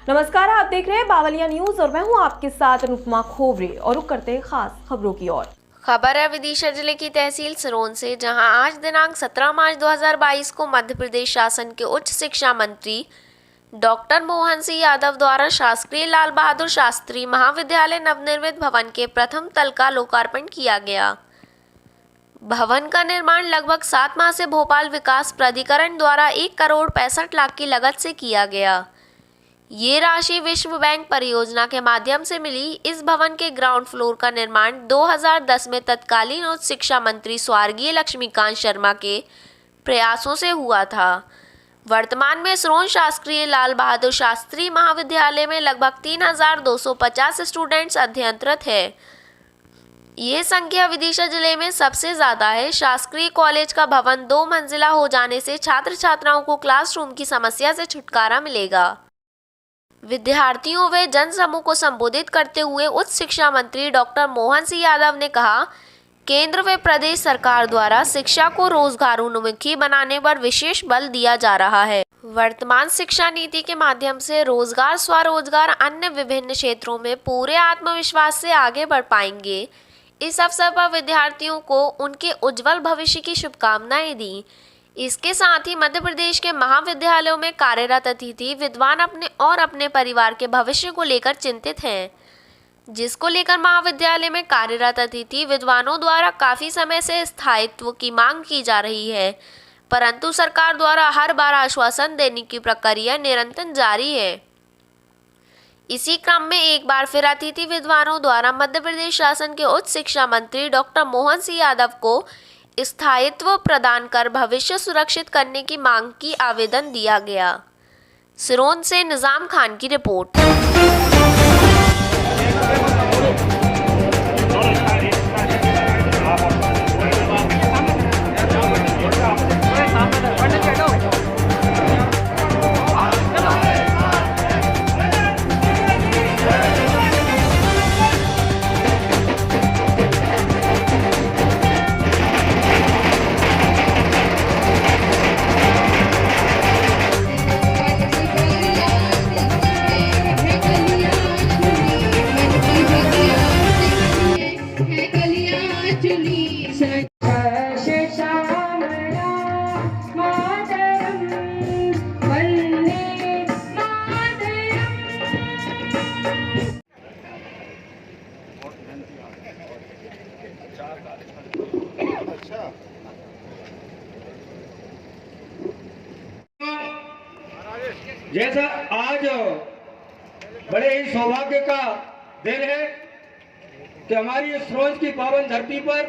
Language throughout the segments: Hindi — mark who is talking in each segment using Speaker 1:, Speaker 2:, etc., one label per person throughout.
Speaker 1: नमस्कार, आप देख रहे हैं बावलिया न्यूज और मैं हूं आपके साथ अनुपमा खोबरे और रुक करते हैं खास खबरों की ओर।
Speaker 2: खबर है विदिशा जिले की तहसील सिरोंज से, जहां आज दिनांक 17 मार्च 2022 को मध्य प्रदेश शासन के उच्च शिक्षा मंत्री डॉक्टर मोहन सिंह यादव द्वारा शासकीय लाल बहादुर शास्त्री महाविद्यालय नवनिर्मित भवन के प्रथम तल का लोकार्पण किया गया। भवन का निर्माण लगभग 7 माह से भोपाल विकास प्राधिकरण द्वारा 1 करोड़ 65 लाख की लागत से किया गया। ये राशि विश्व बैंक परियोजना के माध्यम से मिली। इस भवन के ग्राउंड फ्लोर का निर्माण 2010 में तत्कालीन उच्च शिक्षा मंत्री स्वर्गीय लक्ष्मीकांत शर्मा के प्रयासों से हुआ था। वर्तमान में सिरोंज शासकीय लाल बहादुर शास्त्री महाविद्यालय में लगभग 3250 स्टूडेंट्स अध्ययनरत है। ये संख्या विदिशा जिले में सबसे ज़्यादा है। शासकीय कॉलेज का भवन 2 मंजिला हो जाने से छात्र छात्राओं को क्लासरूम की समस्या से छुटकारा मिलेगा। विद्यार्थियों व जन समूह को संबोधित करते हुए उच्च शिक्षा मंत्री डॉक्टर मोहन सिंह यादव ने कहा, केंद्र व प्रदेश सरकार द्वारा शिक्षा को रोजगारोन्मुखी बनाने पर विशेष बल दिया जा रहा है। वर्तमान शिक्षा नीति के माध्यम से रोजगार, स्वरोजगार, अन्य विभिन्न क्षेत्रों में पूरे आत्मविश्वास से आगे बढ़ पाएंगे। इस अवसर पर विद्यार्थियों को उनके उज्जवल भविष्य की शुभकामनाएं दी। इसके साथ ही मध्य प्रदेश के महाविद्यालयों में कार्यरत अतिथि विद्वान अपने परिवार के भविष्य को लेकर चिंतित हैं, जिसको लेकर महाविद्यालय में कार्यरत अतिथि विद्वानों द्वारा काफ़ी समय से स्थायित्व की मांग की जा रही है, परंतु सरकार द्वारा हर बार आश्वासन देने की प्रक्रिया निरंतर जारी है। इसी क्रम में एक बार फिर अतिथि विद्वानों द्वारा मध्य प्रदेश शासन के उच्च शिक्षा मंत्री डॉक्टर मोहन सिंह यादव को स्थायित्व प्रदान कर भविष्य सुरक्षित करने की मांग की आवेदन दिया गया। सिरोंज से निजाम खान की रिपोर्ट।
Speaker 3: जैसा आज बड़े ही सौभाग्य का दिन है कि हमारी सिरोंज की पावन धरती पर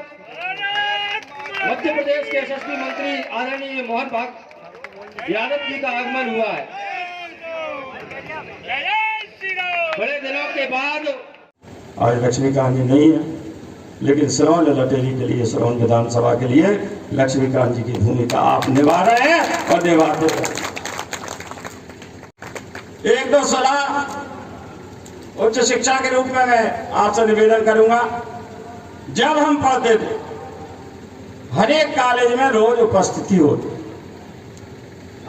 Speaker 3: मध्य प्रदेश के यशस्वी मंत्री आदरणीय मोहन भाग यादव जी का आगमन हुआ है। बड़े दिनों के बाद
Speaker 4: आज लक्ष्मीकांत जी नहीं है, लेकिन सिरोंज लटेरी के लिए, सिरोंज विधानसभा के लिए लक्ष्मीकांत जी की भूमिका आप निभा रहे हैं और निभाते हैं। एक दो सलाह उच्च शिक्षा के रूप में मैं आपसे निवेदन करूंगा। जब हम पढ़ते थे हर एक कॉलेज में रोज उपस्थिति होती,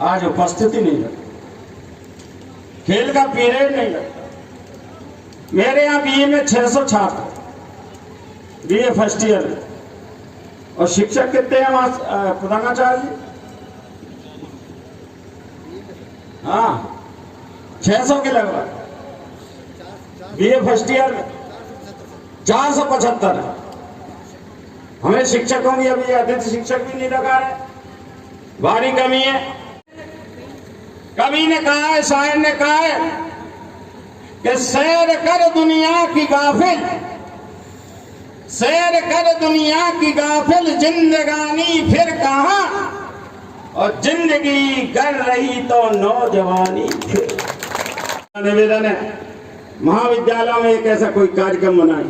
Speaker 4: आज उपस्थिति नहीं लगती, खेल का पीरियड नहीं लगता। मेरे यहाँ बीए में 600 छात्र, बीए फर्स्ट ईयर, और शिक्षक कितने हैं वहां प्रधानाचार्य जी? हाँ, 600 के लगभग। बीए फर्स्ट ईयर में 475 है। हमें शिक्षकों की अभी अतिथि शिक्षक भी नहीं लगा है, भारी कमी है। कवि ने कहा है, शायर ने कहा है कि सैर कर दुनिया की गाफिल, सैर कर दुनिया की गाफिल, जिंदगानी फिर कहां, और जिंदगी कर रही तो नौजवानी फिर। निवेदन है, महाविद्यालय में एक ऐसा कोई कार्यक्रम बनाए,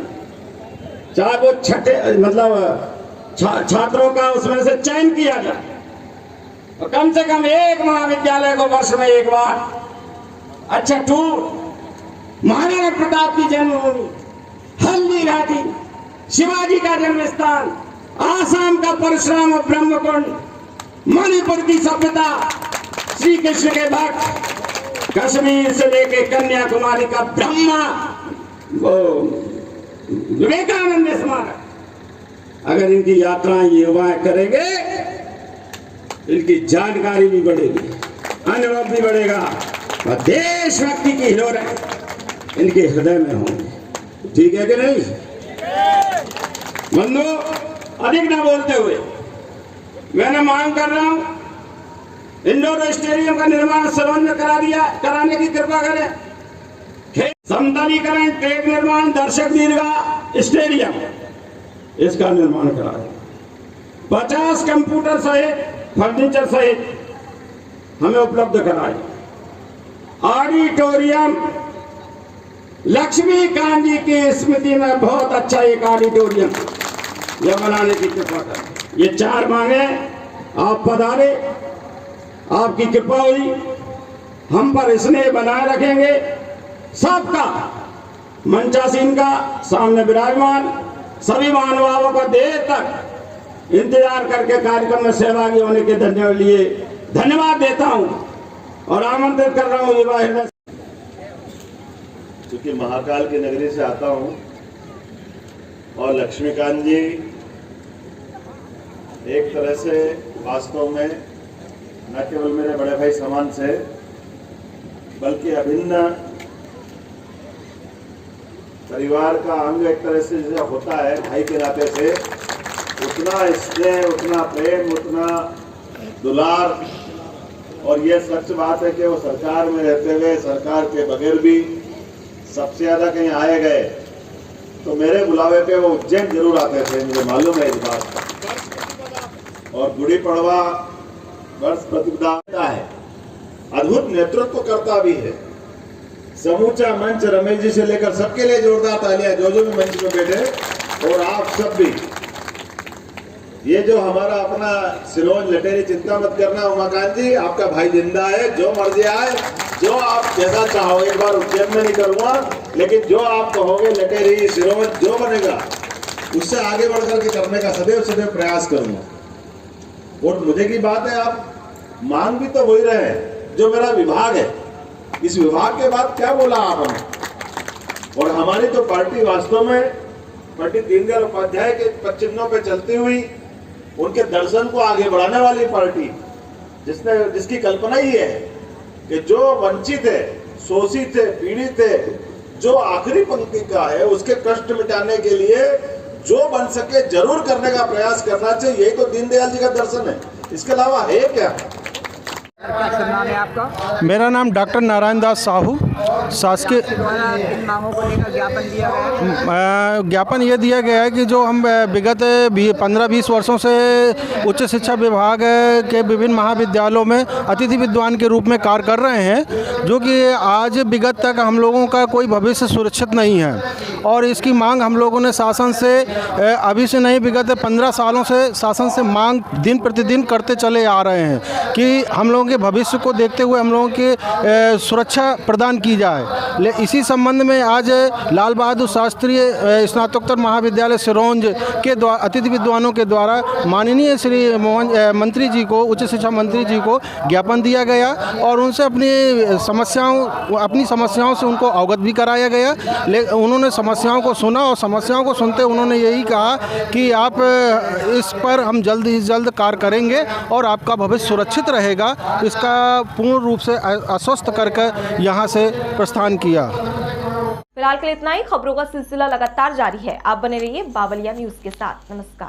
Speaker 4: चाहे वो छठे छात्रों का उसमें से चयन किया जाए, और कम से कम एक महाविद्यालय को वर्ष में एक बार अच्छा टूर, महाराणा प्रताप की जन्मभूमि, हल्दी घाटी, शिवाजी का जन्म स्थान, आसाम का परशुराम और ब्रह्मकुंड, मणिपुर की सभ्यता, श्री कृष्ण के भक्त, कश्मीर से लेके कन्याकुमारी का ब्रह्मा वो विवेकानंद स्मारक, अगर इनकी यात्राएं युवा करेंगे, इनकी जानकारी भी बढ़ेगी, अनुभव भी बढ़ेगा और देशभक्ति की हिलोरें इनके हृदय में होंगे। ठीक है कि नहीं? बंधु, अधिक ना बोलते हुए मैंने मांग कर रहा हूं, इंडोर स्टेडियम का निर्माण सरोज में कराने की कृपा करें। समतलीकरण, ट्रैक निर्माण, दर्शक दीर्घा स्टेडियम, इसका निर्माण कराएं। 50 कंप्यूटर सहित फर्नीचर सहित हमें उपलब्ध कराएं। ऑडिटोरियम, लक्ष्मीकांत जी की स्मृति में बहुत अच्छा एक ऑडिटोरियम यह बनाने की कृपा करें। ये 4 मांगे, आप पधारे, आपकी कृपा हुई, हम पर स्नेह बनाए रखेंगे। सबका, मंचासीन का, सामने विराजमान सभी महानुभावों का देर तक इंतजार करके कार्यक्रम में सहभागी होने के लिए धन्यवाद देता हूं और आमंत्रित कर रहा हूं युवा हृदय।
Speaker 5: क्योंकि महाकाल की नगरी से आता हूं और लक्ष्मीकांत जी एक तरह से वास्तव में न केवल मेरे बड़े भाई समान से, बल्कि अभिन्न परिवार का अंग एक तरह से जैसे होता है भाई के नाते से, उतना स्नेह, उतना प्रेम, उतना दुलार। और ये सच बात है कि वो सरकार में रहते हुए, सरकार के बगैर भी सबसे ज्यादा कहीं आए गए तो मेरे बुलावे पे वो उज्जैन जरूर आते थे, मुझे मालूम है इस बात का। और गुड़ी पड़वा वर्ष प्रतिपदा है, अद्भुत नेतृत्व करता भी है। समूचा मंच रमेश जी से लेकर सबके लिए जोरदार तालियां, जो भी मंच में बैठे और आप सब भी। ये जो हमारा अपना सिलोन लटेरी, चिंता मत करना उमाकांत जी, आपका भाई जिंदा है, जो मर्जी आए, जो आप जैसा चाहोगे। एक बार उज्जैन में नहीं करूंगा, लेकिन जो आप कहोगे लटेरी, सिलोन, जो बनेगा उससे आगे बढ़ करके करने का सदैव सदैव प्रयास करूंगा। और मुझे की बात है, आप मांग भी तो वही रहे जो मेरा विभाग है। इस विभाग के बाद क्या बोला आपने? और हमारी तो पार्टी वास्तव में पंडित दीनदयाल उपाध्याय के पदचिन्हों पे चलती हुई, उनके दर्शन को आगे बढ़ाने वाली पार्टी, जिसकी कल्पना ही है कि जो वंचित है, शोषित है, पीड़ित है, जो आखिरी पंक्ति का है, उसके कष्ट मिटाने के लिए जो बन सके जरूर करने का प्रयास करना चाहिए। यही तो दीनदयाल जी का दर्शन है, इसके अलावा है क्या?
Speaker 6: नाम है आपका?
Speaker 7: मेरा नाम डॉक्टर नारायण दास साहू, शासकीय।
Speaker 6: मांगों को लेकर ज्ञापन दिया गया है?
Speaker 7: ज्ञापन ये दिया गया है कि जो हम विगत 15-20 वर्षों से उच्च शिक्षा विभाग के विभिन्न महाविद्यालयों में अतिथि विद्वान के रूप में कार्य कर रहे हैं, जो कि आज विगत तक हम लोगों का कोई भविष्य सुरक्षित नहीं है। और इसकी मांग हम लोगों ने शासन से अभी से नहीं, विगत 15 सालों से शासन से मांग दिन प्रतिदिन करते चले आ रहे हैं कि हम लोगों के भविष्य को देखते हुए हम लोगों की सुरक्षा प्रदान की जाए। इसी संबंध में आज लाल बहादुर शास्त्री स्नातकोत्तर महाविद्यालय सिरोंज के द्वारा अतिथि विद्वानों के द्वारा माननीय श्री मंत्री जी को, उच्च शिक्षा मंत्री जी को ज्ञापन दिया गया और उनसे अपनी समस्याओं से उनको अवगत भी कराया गया। उन्होंने समस्याओं को सुना और समस्याओं को सुनते उन्होंने यही कहा कि आप इस पर हम जल्द ही जल्द कार्य करेंगे और आपका भविष्य सुरक्षित रहेगा। इसका पूर्ण रूप से आश्वस्त करके यहाँ से प्रस्थान किया।
Speaker 1: फिलहाल के लिए इतना ही। खबरों का सिलसिला लगातार जारी है, आप बने रहिए बावलिया न्यूज़ के साथ। नमस्कार।